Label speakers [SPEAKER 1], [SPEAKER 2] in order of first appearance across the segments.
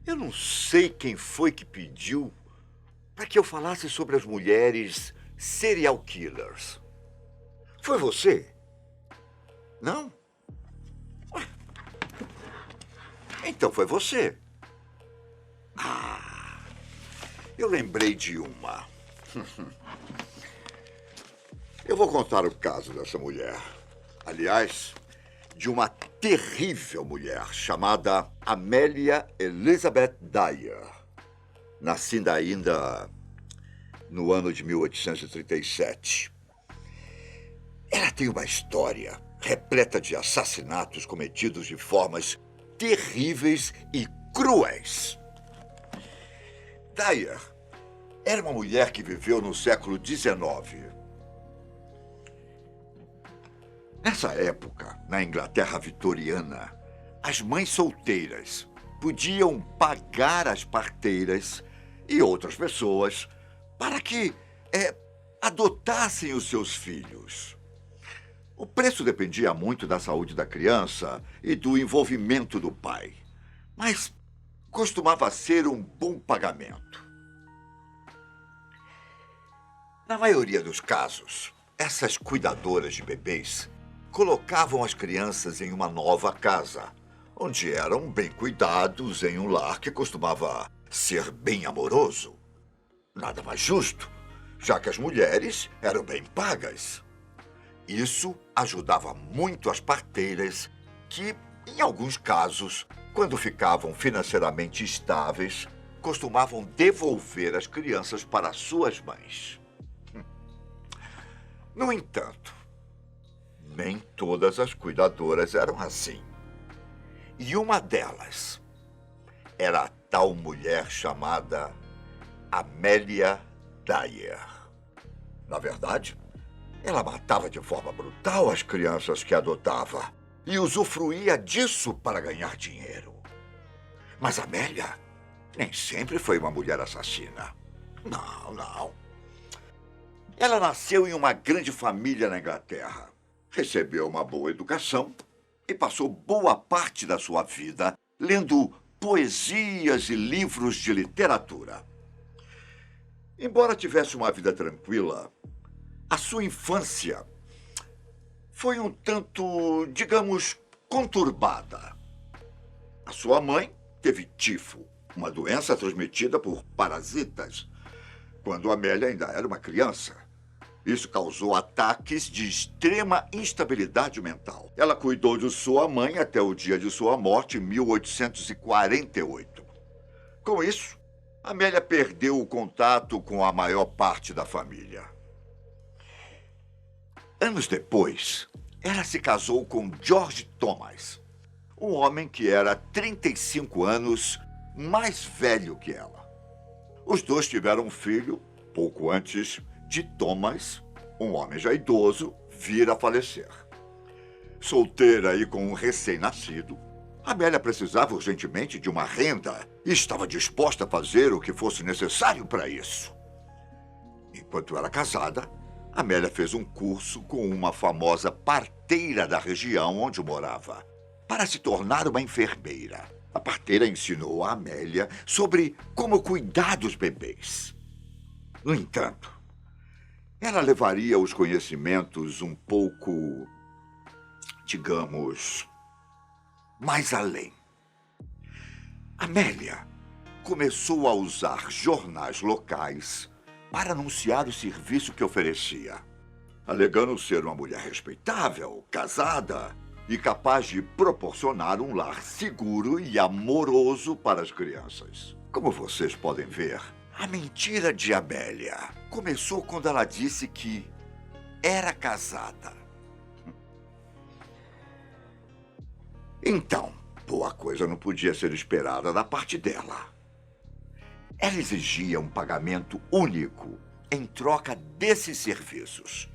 [SPEAKER 1] Eu não sei quem foi que pediu para que eu falasse sobre as mulheres serial killers. Foi você? Não? Ué, então foi você. Ah, eu lembrei de uma. Eu vou contar o caso dessa mulher. Aliás, de uma terrível mulher chamada Amélia Elizabeth Dyer, nascida ainda no ano de 1837. Ela tem uma história repleta de assassinatos cometidos de formas terríveis e cruéis. Dyer era uma mulher que viveu no século XIX. Nessa época, na Inglaterra vitoriana, as mães solteiras podiam pagar as parteiras e outras pessoas para que adotassem os seus filhos. O preço dependia muito da saúde da criança e do envolvimento do pai, mas costumava ser um bom pagamento. Na maioria dos casos, essas cuidadoras de bebês colocavam as crianças em uma nova casa, onde eram bem cuidados em um lar que costumava ser bem amoroso. Nada mais justo, já que as mulheres eram bem pagas. Isso ajudava muito as parteiras que, em alguns casos, quando ficavam financeiramente estáveis, costumavam devolver as crianças para suas mães. No entanto, nem todas as cuidadoras eram assim. E uma delas era a tal mulher chamada Amélia Dyer. Na verdade, ela matava de forma brutal as crianças que adotava e usufruía disso para ganhar dinheiro. Mas Amélia nem sempre foi uma mulher assassina. Não. Ela nasceu em uma grande família na Inglaterra. Recebeu uma boa educação e passou boa parte da sua vida lendo poesias e livros de literatura. Embora tivesse uma vida tranquila, a sua infância foi um tanto, digamos, conturbada. A sua mãe teve tifo, uma doença transmitida por parasitas, quando Amélia ainda era uma criança. Isso causou ataques de extrema instabilidade mental. Ela cuidou de sua mãe até o dia de sua morte, em 1848. Com isso, Amélia perdeu o contato com a maior parte da família. Anos depois, ela se casou com George Thomas, um homem que era 35 anos mais velho que ela. Os dois tiveram um filho pouco antes de Thomas, um homem já idoso, vir a falecer. Solteira e com um recém-nascido, Amélia precisava urgentemente de uma renda e estava disposta a fazer o que fosse necessário para isso. Enquanto era casada, Amélia fez um curso com uma famosa parteira da região onde morava, para se tornar uma enfermeira. A parteira ensinou a Amélia sobre como cuidar dos bebês. No entanto, ela levaria os conhecimentos um pouco, digamos, mais além. Amélia começou a usar jornais locais para anunciar o serviço que oferecia, alegando ser uma mulher respeitável, casada e capaz de proporcionar um lar seguro e amoroso para as crianças. Como vocês podem ver, a mentira de Amélia começou quando ela disse que era casada. Então, boa coisa não podia ser esperada da parte dela. Ela exigia um pagamento único em troca desses serviços,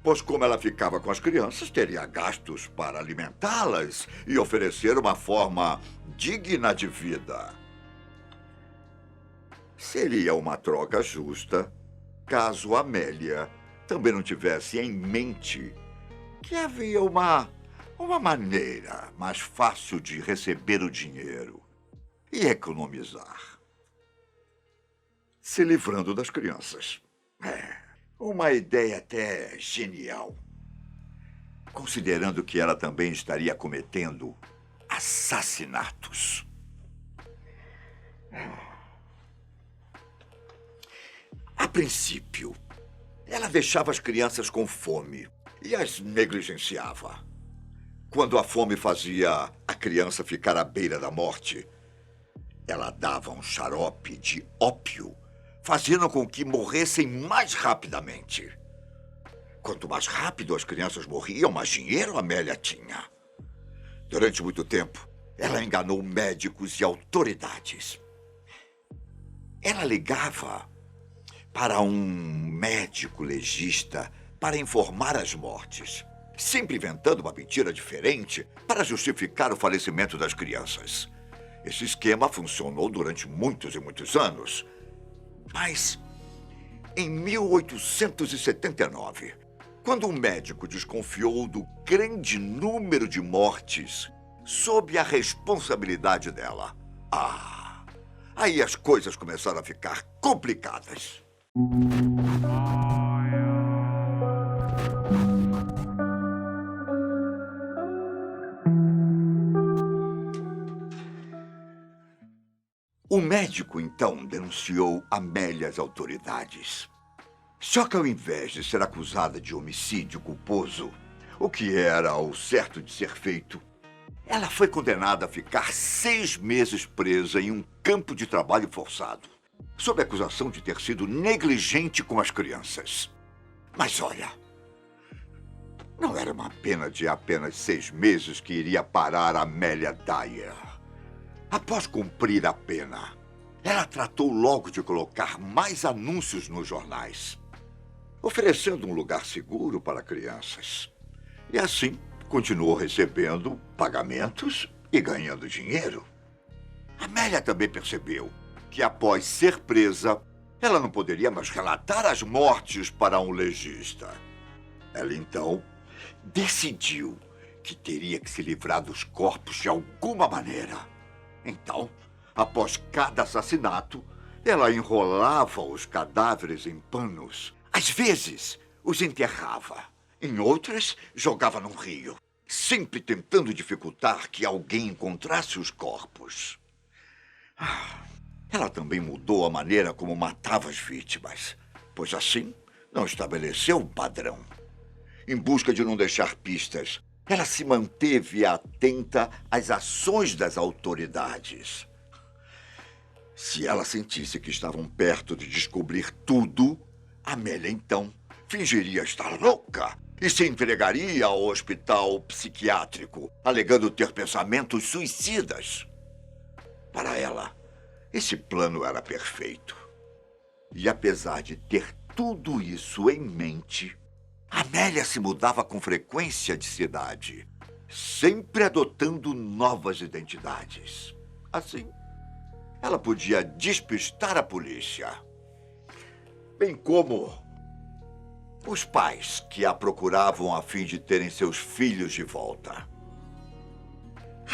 [SPEAKER 1] pois como ela ficava com as crianças, teria gastos para alimentá-las e oferecer uma forma digna de vida. Seria uma troca justa caso Amélia também não tivesse em mente que havia uma maneira mais fácil de receber o dinheiro. e economizar, se livrando das crianças. Uma ideia até genial, considerando que ela também estaria cometendo assassinatos. A princípio, ela deixava as crianças com fome e as negligenciava. Quando a fome fazia a criança ficar à beira da morte, ela dava um xarope de ópio, fazendo com que morressem mais rapidamente. Quanto mais rápido as crianças morriam, mais dinheiro Amélia tinha. Durante muito tempo, ela enganou médicos e autoridades. Ela ligava para um médico legista para informar as mortes, sempre inventando uma mentira diferente para justificar o falecimento das crianças. Esse esquema funcionou durante muitos e muitos anos. Mas, em 1879, quando um médico desconfiou do grande número de mortes sob a responsabilidade dela, aí as coisas começaram a ficar complicadas. O médico, então, denunciou Amélia às autoridades. Só que ao invés de ser acusada de homicídio culposo, o que era o certo de ser feito, ela foi condenada a ficar 6 meses presa em um campo de trabalho forçado, sob a acusação de ter sido negligente com as crianças. Mas olha, não era uma pena de apenas 6 meses que iria parar Amélia Dyer. Após cumprir a pena, ela tratou logo de colocar mais anúncios nos jornais, oferecendo um lugar seguro para crianças. E assim, continuou recebendo pagamentos e ganhando dinheiro. Amélia também percebeu que, após ser presa, ela não poderia mais relatar as mortes para um legista. Ela, então, decidiu que teria que se livrar dos corpos de alguma maneira. Então, após cada assassinato, ela enrolava os cadáveres em panos. Às vezes, os enterrava. Em outras, jogava num rio, sempre tentando dificultar que alguém encontrasse os corpos. Ela também mudou a maneira como matava as vítimas, pois assim não estabeleceu um padrão. Em busca de não deixar pistas, ela se manteve atenta às ações das autoridades. Se ela sentisse que estavam perto de descobrir tudo, Amélia, então, fingiria estar louca e se entregaria ao hospital psiquiátrico, alegando ter pensamentos suicidas. Para ela, esse plano era perfeito. E apesar de ter tudo isso em mente, Amélia se mudava com frequência de cidade, sempre adotando novas identidades. Assim, ela podia despistar a polícia, bem como os pais que a procuravam a fim de terem seus filhos de volta.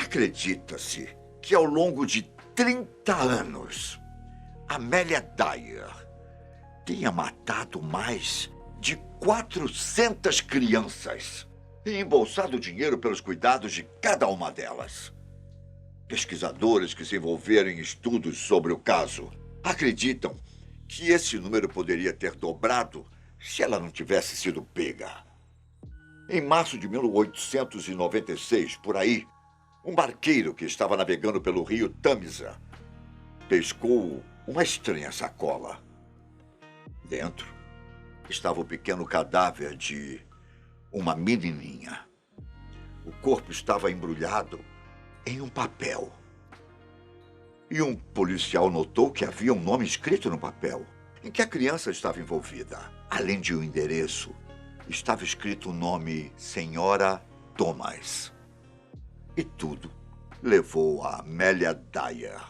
[SPEAKER 1] Acredita-se que ao longo de 30 anos, Amélia Dyer tenha matado mais de 400 crianças e embolsado dinheiro pelos cuidados de cada uma delas. Pesquisadores que se envolveram em estudos sobre o caso acreditam que esse número poderia ter dobrado se ela não tivesse sido pega. Em março de 1896, por aí, um barqueiro que estava navegando pelo rio Tamisa pescou uma estranha sacola. Dentro estava o pequeno cadáver de uma menininha. O corpo estava embrulhado em um papel. E um policial notou que havia um nome escrito no papel, em que a criança estava envolvida. Além de um endereço, estava escrito o nome Senhora Thomas. E tudo levou a Amélia Dyer.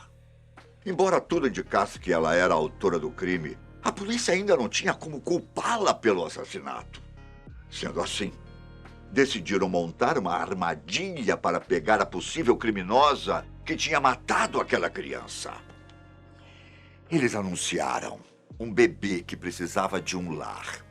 [SPEAKER 1] Embora tudo indicasse que ela era a autora do crime, a polícia ainda não tinha como culpá-la pelo assassinato. Sendo assim, decidiram montar uma armadilha para pegar a possível criminosa que tinha matado aquela criança. Eles anunciaram um bebê que precisava de um lar.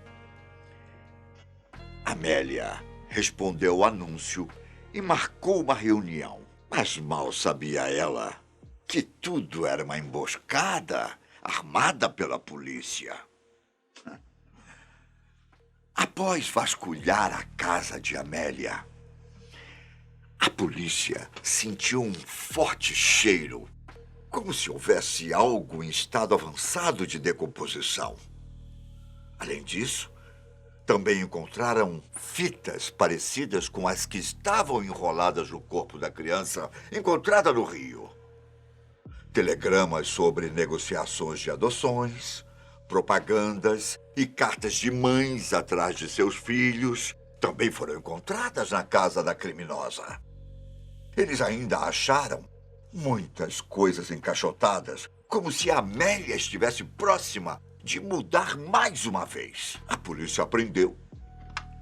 [SPEAKER 1] Amélia respondeu ao anúncio e marcou uma reunião. Mas mal sabia ela que tudo era uma emboscada armada pela polícia. Após vasculhar a casa de Amélia, a polícia sentiu um forte cheiro, como se houvesse algo em estado avançado de decomposição. Além disso, também encontraram fitas parecidas com as que estavam enroladas no corpo da criança encontrada no rio. Telegramas sobre negociações de adoções, propagandas e cartas de mães atrás de seus filhos também foram encontradas na casa da criminosa. Eles ainda acharam muitas coisas encaixotadas, como se a Amélia estivesse próxima de mudar mais uma vez. A polícia prendeu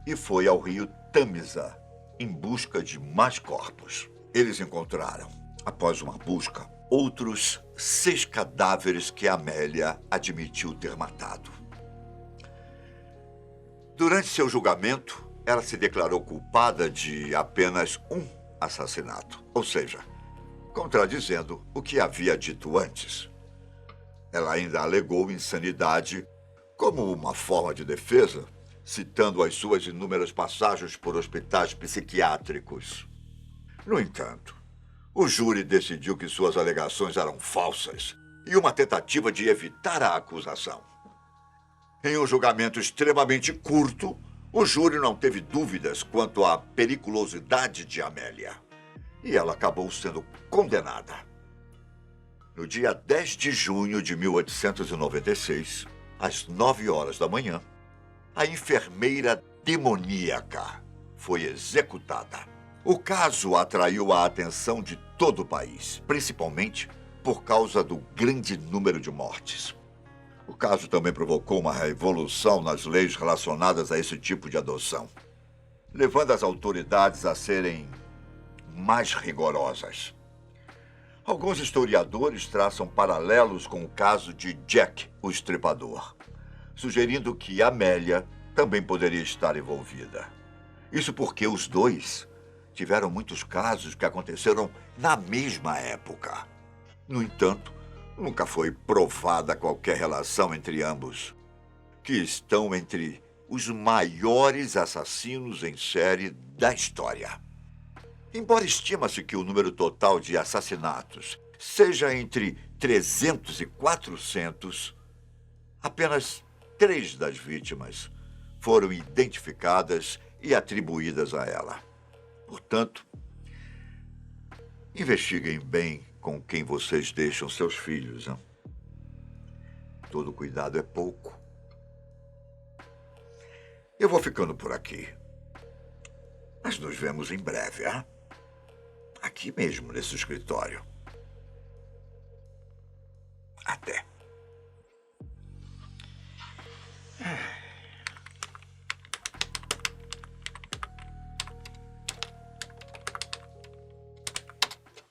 [SPEAKER 1] e foi ao rio Tâmisa em busca de mais corpos. Eles encontraram, após uma busca, outros 6 cadáveres que Amélia admitiu ter matado. Durante seu julgamento, ela se declarou culpada de apenas um assassinato, ou seja, contradizendo o que havia dito antes. Ela ainda alegou insanidade como uma forma de defesa, citando as suas inúmeras passagens por hospitais psiquiátricos. No entanto, o júri decidiu que suas alegações eram falsas e uma tentativa de evitar a acusação. Em um julgamento extremamente curto, o júri não teve dúvidas quanto à periculosidade de Amélia e ela acabou sendo condenada. No dia 10 de junho de 1896, às 9 horas da manhã, a enfermeira demoníaca foi executada. O caso atraiu a atenção de todo o país, principalmente por causa do grande número de mortes. O caso também provocou uma revolução nas leis relacionadas a esse tipo de adoção, levando as autoridades a serem mais rigorosas. Alguns historiadores traçam paralelos com o caso de Jack, o Estripador, sugerindo que Amélia também poderia estar envolvida. Isso porque os dois tiveram muitos casos que aconteceram na mesma época. No entanto, nunca foi provada qualquer relação entre ambos, que estão entre os maiores assassinos em série da história. Embora estima-se que o número total de assassinatos seja entre 300 e 400, apenas 3 das vítimas foram identificadas e atribuídas a ela. Portanto, investiguem bem com quem vocês deixam seus filhos. Hein? Todo cuidado é pouco. Eu vou ficando por aqui. Mas nos vemos em breve, hein? Aqui mesmo, nesse escritório.